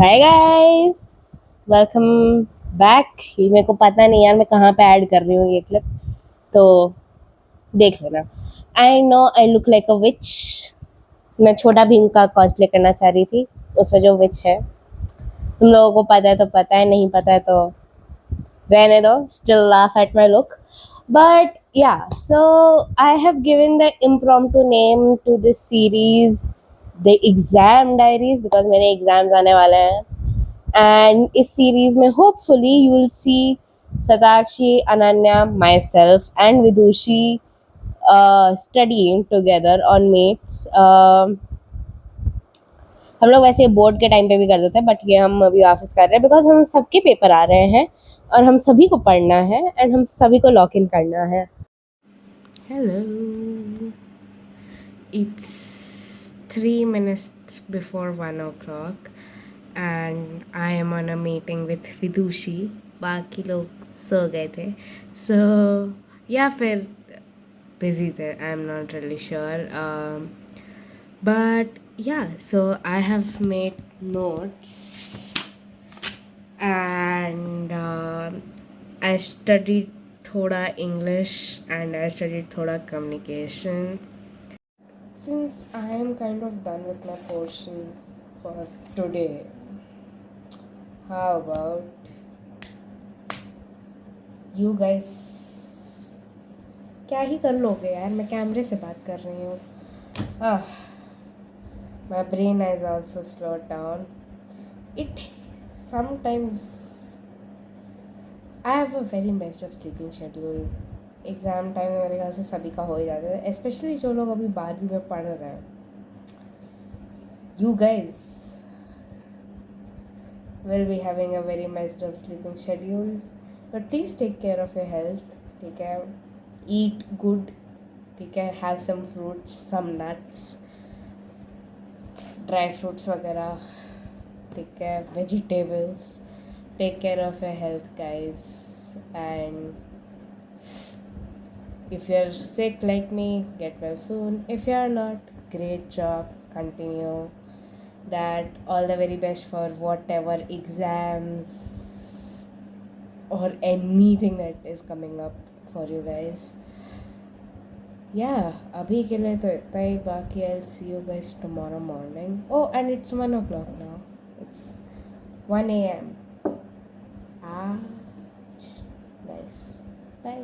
Hi guys, welcome back. ये मेरे को पता नहीं यार मैं कहाँ पे ऐड कर रही हूँ ये क्लिप, तो देख लेना। I know I look like a witch. मैं छोटा भीम का कॉस्प्ले करना चाह रही थी, उसमें जो विच है। तुम लोगों को पता है तो पता है, नहीं पता है तो रहने दो। Still laugh at my look, but yeah, so I have given the impromptu name to this series, the exam diaries, because मेरे एग्जाम्स आने वाले हैं। एंड इस सीरीज में hopefully you will see Satakshi, Ananya, myself and Vidushi studying together on mates. हम लोग वैसे board के टाइम पे भी कर देते हैं, बट ये हम अभी ऑफिस कर रहे हैं बिकॉज हम सबके पेपर आ रहे हैं और हम सभी को पढ़ना है एंड हम सभी को लॉक इन करना है। Hello, it's 3 minutes before 1 o'clock and I am on a meeting with Vidushi. बाकी लोग सो गए थे, सो या फिर बिजी थे, I am not really sure, but yeah, so I have made notes and I studied thoda English and I studied thoda communication. Since I am kind of done with my portion for today, how about you guys? क्या ही कर लोगे यार, मैं कैमरे से बात कर रही हूँ। My brain has also slowed down. It sometimes I have a very messed up sleeping schedule. Exam time में मेरे ख्याल से सभी का हो ही जाता है, स्पेशली जो लोग अभी 12वीं में पढ़ रहे हैं। You guys will be having a very messed up sleeping schedule, but please take care of your health. ठीक है, eat good. ठीक है, have some fruits, some nuts, dry fruits वगैरह. ठीक है, vegetables. Take care of your health, guys. And if you're sick like me, get well soon. If you're not, great job. Continue that. All the very best for whatever exams or anything that is coming up for you guys. Yeah, अभी के लिए तो इतना ही, बाकी I'll see you guys tomorrow morning. Oh, and it's 1 o'clock now. It's 1 a.m. Ah, nice. Bye.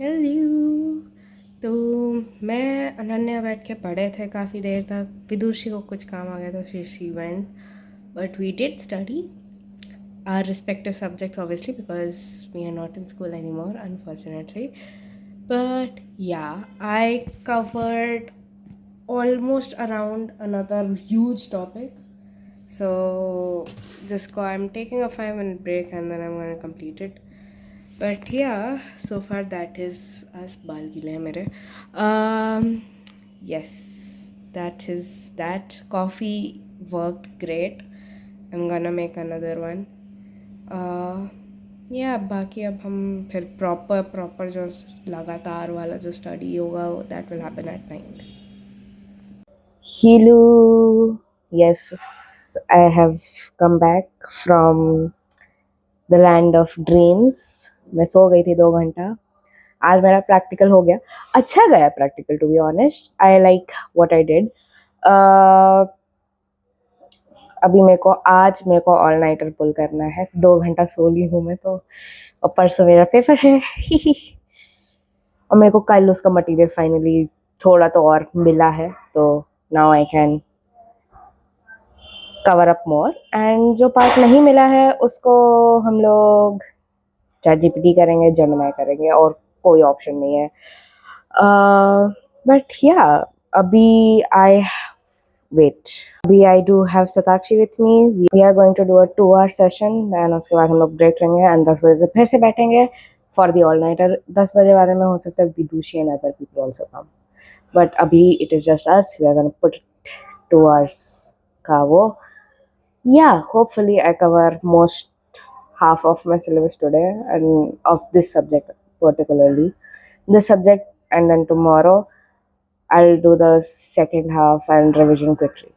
Hello, तो मैं अनन्या बैठ के पढ़े थे काफ़ी देर तक। विदुषी को कुछ काम आ गया था, she went, but we did study our respective subjects, obviously, because we are not in school anymore, unfortunately. But yeah, I covered almost around another huge topic. So just go, I'm taking a 5-minute break and then I'm going to complete it. But yeah, so far that is us. Baal gile hai mere. Yes, that is that. Coffee worked great. I'm gonna make another one. या बाकी अब हम फिर proper जो लगातार वाला जो study होगा that will happen at night. Hello, yes, I have come back from the land of dreams. मैं सो गई थी 2 घंटा. आज मेरा प्रैक्टिकल हो गया, अच्छा गया practical, to be honest. I like what I did. अभी मेरे को ऑल नाइटर पुल करना है. 2 घंटा सो ली हूँ मैं तो, और परसों मेरा पेपर है. और मेरे को कल उसका मटेरियल फाइनली थोड़ा तो और मिला है, तो now I can cover up more. And जो पार्ट नहीं मिला है उसको हम लोग चैट जीपीटी करेंगे, जेमिनाई करेंगे, और कोई ऑप्शन नहीं है. बट या अभी आई वेट. अभी I do have Satakshi with me. We are going to do a 2 hour session. Then उसके बाद हम लोग ब्रेक लेंगे एंड 10 बजे से फिर से बैठेंगे for the all-nighter. 10 बजे वाले में हो सकता है Vidushi and other people also come. But abhi it is just us. We are gonna put 2 hours का वो. Yeah, hopefully I cover most half of my syllabus today and of this subject particularly. This subject, and then tomorrow I'll do the second half and revision quickly.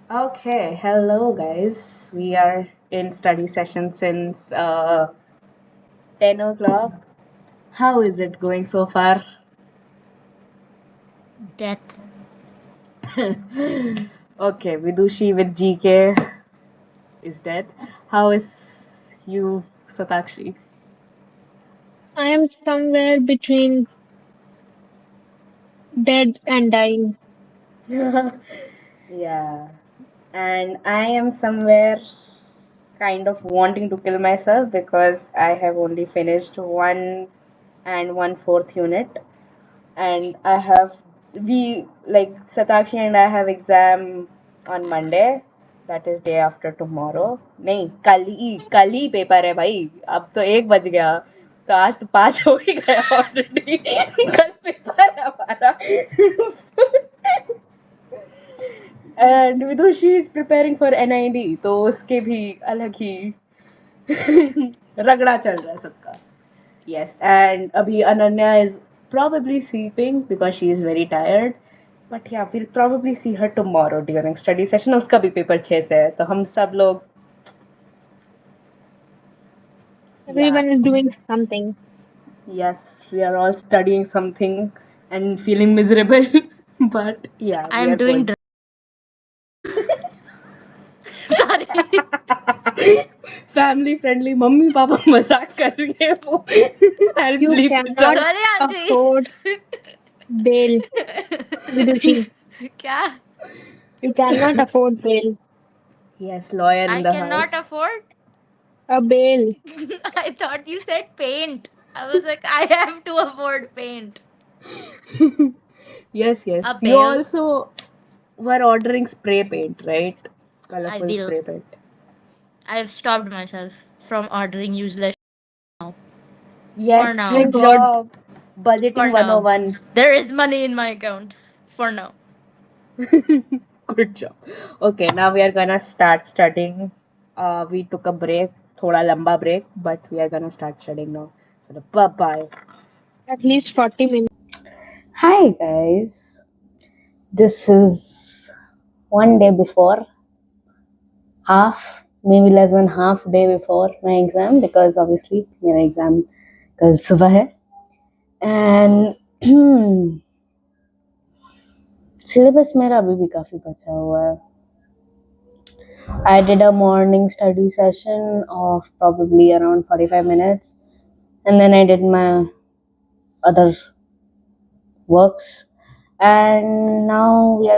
Okay, hello guys. We are in study session since 10 o'clock. How is it going so far? Death. Okay, Vidushi with GK is dead. How is you, Satakshi? I am somewhere between dead and dying. Yeah, and I am somewhere kind of wanting to kill myself because I have only finished 1 and 1/4 unit, and I have we like Satakshi and I have exam on Monday. That is day after tomorrow. नहीं कल ही paper है भाई. अब तो 1 बज गया. तो आज तो 5 हो ही गया ऑलरेडी. कल पेपर है हमारा. And Vidushi is preparing for NID, तो उसके भी अलग ही रगड़ा चल रहा है सबका. Yes, and abhi Ananya is probably sleeping because she is very tired. But yeah, we'll probably see her tomorrow during study session. उसका भी पेपर 6 से है, तो हम सब लोग Everyone is doing something. yes, we are all studying something and feeling miserable. But yeah, I we am are doing. going. Sorry. Family friendly. Mummy papa मजाक कर रही है वो. I'll You bleep it cannot out. Sorry, auntie. afford bail, Vidushi. क्या? You cannot afford bail. Yes, lawyer I in the cannot house. afford. A bail. I thought you said paint. I was like, I have to afford paint. Yes, yes. A You bail. also were ordering spray paint, right? I Colorful will. spray paint. I have stopped myself from ordering useless now. Yes, now. good Thank God. job. For Budgeting now. 101. There is money in my account. For now. Good job. Okay, now we are gonna start studying. We took a break, thoda lamba break, but we are gonna start studying now. So bye bye. At least 40 minutes. Hi guys. This is one day before, maybe less than half day before my exam, because obviously my exam कल सुबह है. And syllabus मेरा अभी भी काफी बचा हुआ है. I did a morning study session of probably around 45 minutes, and then I did my other works. And now we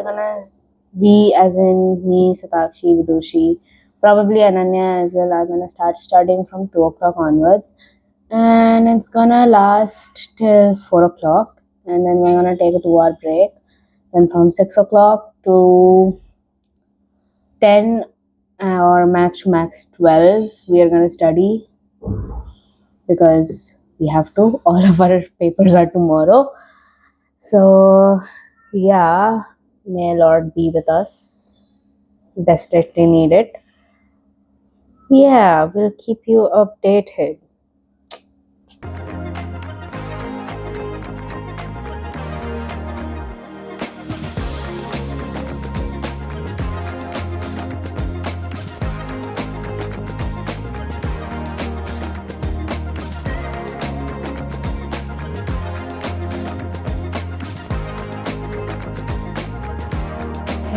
as in me, Satakshi, Vidushi, probably Ananya as well, are gonna start studying from 2 o'clock onwards, and it's gonna last till 4 o'clock, and then we're gonna take a 2-hour break. Then from 6 o'clock to 10 or max 12 we are going to study because we have to. All of our papers are tomorrow. So yeah, may Lord be with us. Desperately need it. Yeah, we'll keep you updated.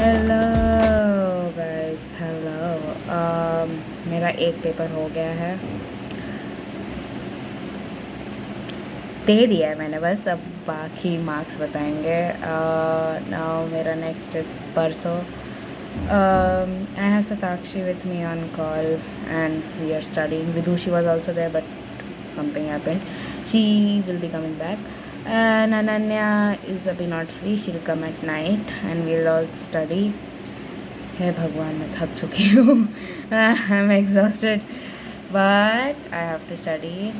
Hello guys, hello. मेरा एक paper हो गया है, दे दिया है मैंने, बस अब बाकी मार्क्स बताएंगे. नाउ मेरा नेक्स्ट इज परसों. I have Satakshi with me on call and we are studying. Vidushi was also there but something happened. She will be coming back. And Ananya is abhi not free. She'll come at night and we'll all study. Hey Bhagwan, मैं थक चुकी हूँ. I'm exhausted. but I have to study.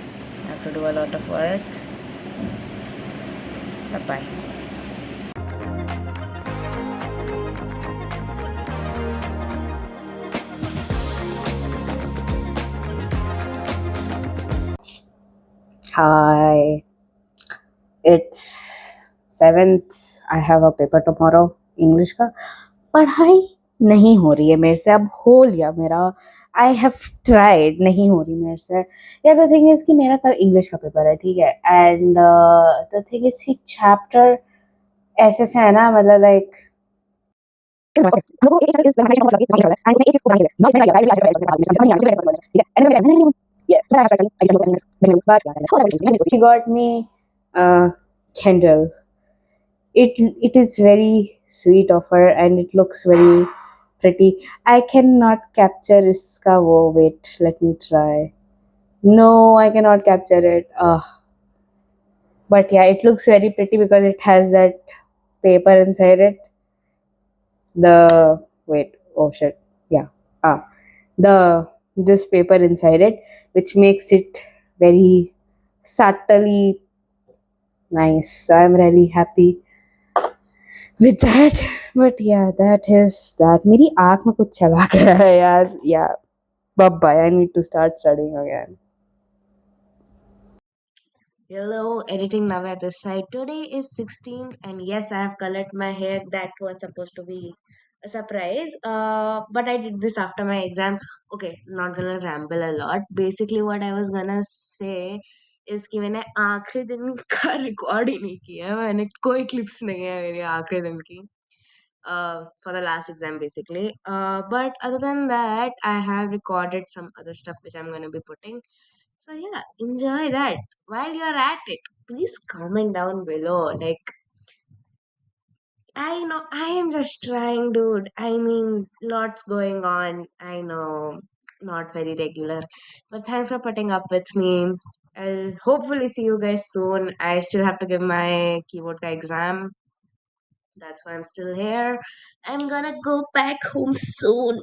I have to do a lot of work. Bye bye. Hi. It's 7th. I have a paper tomorrow, English का. पढ़ाई नहीं हो रही है मेरे से, अब हो लिया मेरा. आई हैव ट्राइड, नहीं हो रही मेरे से. यार द थिंग इज कि मेरा कल इंग्लिश का पेपर है, ठीक है. एंड द थिंग इज कि चैप्टर ऐसे से है ना, मतलब like she got me Kendall. It is very sweet of her and it looks very pretty. I cannot capture iska wo. Wait, let me try. No, I cannot capture it. But yeah, it looks very pretty because it has that paper inside it. The wait, oh shit, yeah. The this paper inside it, which makes it very subtly nice. So I'm really happy with that. But yeah, that is that. मेरी आँख में कुछ चला गया है यार. Yeah, bye bye. I need to start studying again. Hello, editing now at this side. Today is 16th, and yes, I have colored my hair. That was supposed to be a surprise. But I did this after my exam. Okay, not gonna ramble a lot. Basically, what I was gonna say is कि मैंने आखिरी दिन का record ही नहीं किया. मैंने कोई clips नहीं है मेरी आखिरी दिन की. For the last exam basically. But other than that, I have recorded some other stuff which I'm gonna be putting. So yeah, enjoy that. While you're at it, please comment down below. Like, I know I am just trying, dude. I mean, lots going on. I know, not very regular, but thanks for putting up with me. I'll hopefully see you guys soon. I still have to give my keyboard ka exam. That's why I'm still here. I'm gonna go back home soon.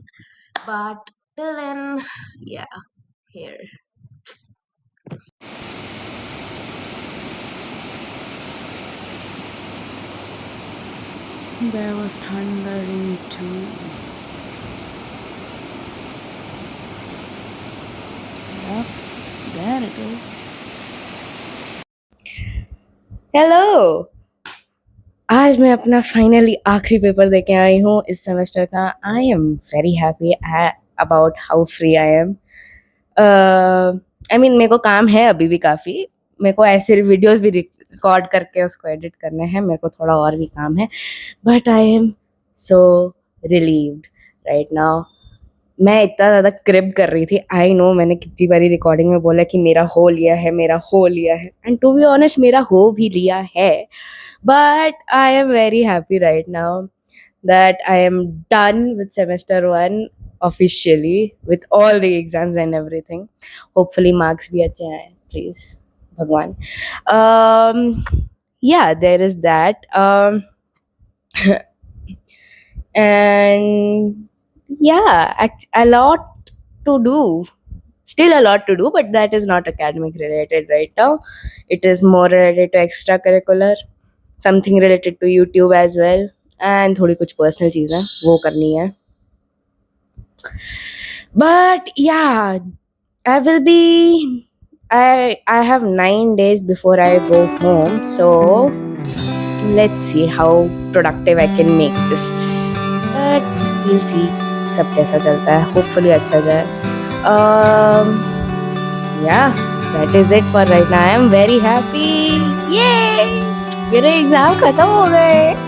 But till then, yeah, here. There was thundering too. Yep, there it is. Hello. आज मैं अपना finally आखिरी paper देके आई हूँ इस semester का. I am very happy about how free I am. I mean मेरे को काम है अभी भी काफ़ी. मेरे को ऐसे वीडियोस भी रिकॉर्ड करके उसको एडिट करने हैं. मेरे को थोड़ा और भी काम है. But I am so relieved right now. मैं इतना ज़्यादा क्रिप कर रही थी. आई नो मैंने कितनी बारी रिकॉर्डिंग में बोला कि मेरा हो लिया है, मेरा हो लिया है. एंड टू बी ऑनेस्ट मेरा हो भी लिया है. But I am very happy right now that I am done with semester 1 officially with all the exams and everything. Hopefully marks bhi अच्छे आए, please, भगवान. Yeah, there is that. And yeah, a lot to do. Still a lot to do, but that is not academic related right now. It is more related to extracurricular. Something related to YouTube as well, and थोड़ी कुछ personal चीज़ें वो करनी है. But yeah, I will be. I have 9 days before I go home, so let's see how productive I can make this. But we'll see सब कैसा चलता है. Hopefully अच्छा जाए. Yeah, that is it for right now. I am very happy. Yay! मेरे exam खत्म हो गए.